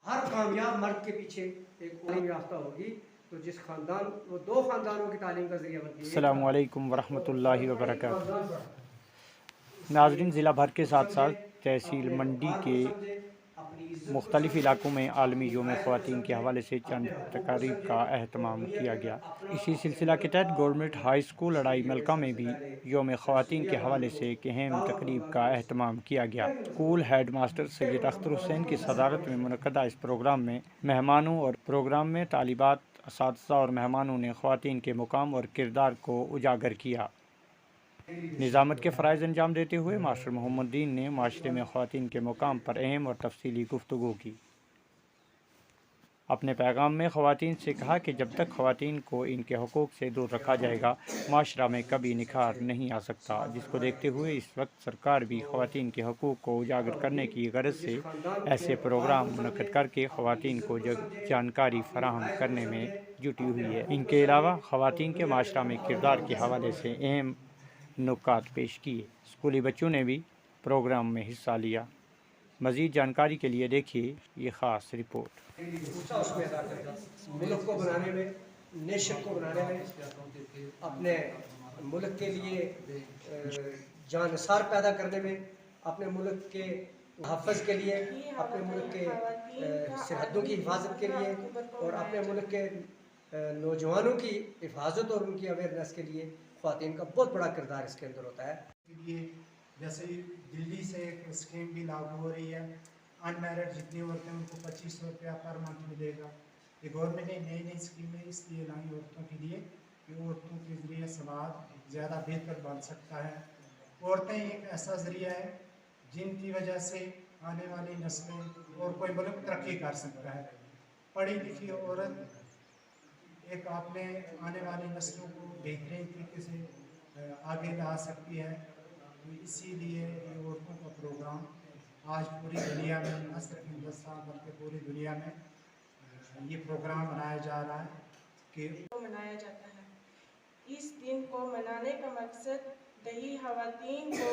ہر کامیاب مرد کے پیچھے ایک تعلیم یافتہ ہوگی، تو جس خاندان وہ دو خاندانوں کی تعلیم کا ذریعہ بنتی ہے۔ السلام علیکم ورحمۃ اللہ وبرکاتہ۔ ناظرین، ضلع بھر کے ساتھ ساتھ تحصیل منڈی کے مختلف علاقوں میں عالمی یوم خواتین کے حوالے سے چند تقاریب کا اہتمام کیا گیا۔ اسی سلسلہ کے تحت گورنمنٹ ہائی اسکول اڑائی ملکہ میں بھی یوم خواتین کے حوالے سے ایک اہم تقریب کا اہتمام کیا گیا۔ اسکول ہیڈ ماسٹر سید اختر حسین کی صدارت میں منعقدہ اس پروگرام میں طالبات، اساتذہ اور مہمانوں نے خواتین کے مقام اور کردار کو اجاگر کیا۔ نظامت کے فرائض انجام دیتے ہوئے ماسٹر محمد دین نے معاشرے میں خواتین کے مقام پر اہم اور تفصیلی گفتگو کی۔ اپنے پیغام میں خواتین سے کہا کہ جب تک خواتین کو ان کے حقوق سے دور رکھا جائے گا، معاشرہ میں کبھی نکھار نہیں آ سکتا، جس کو دیکھتے ہوئے اس وقت سرکار بھی خواتین کے حقوق کو اجاگر کرنے کی غرض سے ایسے پروگرام منعقد کر کے خواتین کو جانکاری فراہم کرنے میں جٹی ہوئی ہے۔ ان کے علاوہ خواتین کے معاشرہ میں کردار کے حوالے سے اہم نکات پیش کیے۔ اسکولی بچوں نے بھی پروگرام میں حصہ لیا۔ مزید جانکاری کے لیے دیکھیے یہ خاص رپورٹ۔ اس میں ادا کرتا ملک کو بنانے میں، نیشن کو بنانے میں، اپنے ملک کے لیے جان نثار پیدا کرنے میں، اپنے ملک کے تحفظ کے لیے، اپنے ملک کے سرحدوں کی حفاظت کے لیے اور اپنے ملک کے نوجوانوں کی حفاظت اور ان کی اویئرنیس کے لیے خواتین کا بہت بڑا کردار اس کے اندر ہوتا ہے۔ جیسے دلی سے ایک اسکیم بھی لاگو ہو رہی ہے، ان میرڈ جتنی عورتیں ان کو 2500 روپیہ پر منتھ ملے گا۔ یہ گورنمنٹ نے نئی اسکیمیں اس لیے لائی عورتوں کے لیے کہ عورتوں کے ذریعے سماج زیادہ بہتر بن سکتا ہے۔ عورتیں ایک ایسا ذریعہ ہے جن کی وجہ سے آنے والی نسلیں اور کوئی ملک ترقی کر سکتا ہے۔ پڑھی لکھی عورت ایک اپنے آنے والی نسلوں کو بہترین طریقے سے آگے لا سکتی ہے۔ اسی لیے یہ عورتوں کا پروگرام آج پوری دنیا میں، نہ صرف ہندوستان بلکہ پوری دنیا میں یہ پروگرام منایا جا رہا ہے کہ منایا جاتا ہے۔ اس دن کو منانے کا مقصد دیہی خواتین کو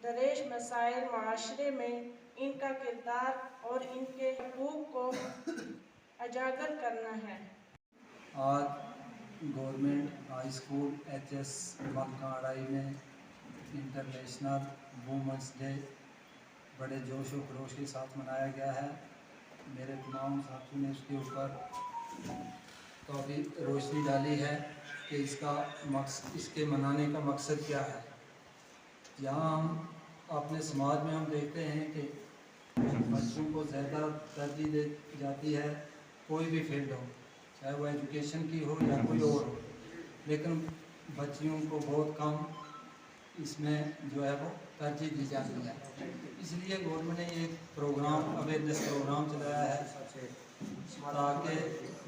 درپیش مسائل معاشرے میں ان کا کردار اور ان کے حقوق کو اجاگر کرنا ہے۔ آج government high school H S ملکہ اڑائی میں انٹرنیشنل وومنس ڈے بڑے جوش و خروش کے ساتھ منایا گیا ہے۔ میرے تمام ساتھیوں نے اس کے اوپر کافی روشنی ڈالی ہے کہ اس کے منانے کا مقصد کیا ہے۔ یہاں ہم اپنے سماج میں ہم دیکھتے ہیں کہ بچوں کو زیادہ ترجیح دی جاتی ہے، کوئی بھی فیلڈ ہو، چاہے وہ ایجوکیشن کی ہو یا کوئی اور ہو، لیکن بچیوں کو بہت کم اس میں جو ہے وہ ترجیح دی جاتی ہے۔ اس لیے گورنمنٹ نے یہ پروگرام اویئرنیس پروگرام چلایا ہے تاکہ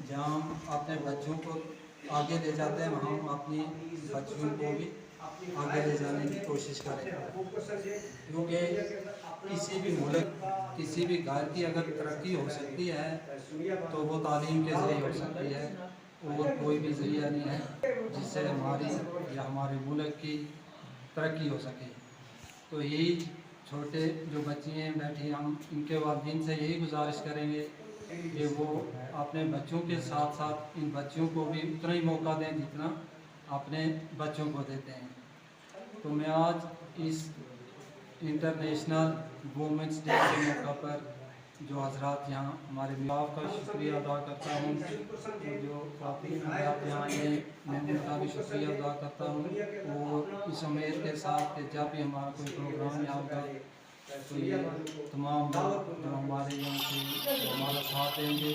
جہاں ہم اپنے بچوں کو آگے لے جاتے ہیں وہاں ہم اپنی بچیوں کو بھی آگے لے جانے کی کوشش کریں، کیونکہ کسی بھی ملک، کسی بھی گھر کی اگر ترقی ہو سکتی ہے تو وہ تعلیم کے ذریعے ہو سکتی ہے، اور کوئی بھی ذریعہ نہیں ہے جس سے ہماری یا ہمارے ملک کی ترقی ہو سکے۔ تو یہی چھوٹے جو بچی ہیں بیٹھی، ہم ان کے والدین سے یہی گزارش کریں گے کہ وہ اپنے بچوں کے ساتھ ساتھ ان بچیوں کو بھی اتنا ہی موقع دیں جتنا اپنے بچوں کو دیتے ہیں۔ تو میں آج اس انٹرنیشنل وومنس ڈے کے موقع پر جو حضرات یہاں ہمارے میاں کا شکریہ ادا کرتا ہوں، جو خواتین حضرات یہاں آئے ہیں میں ان کا بھی شکریہ ادا کرتا ہوں، اور اس امید کے ساتھ کہ جب بھی ہمارا کوئی پروگرام یہاں ہوگا تو یہ تمام لوگ جو ہمارے یہاں سے ہمارا ساتھ دیں گے۔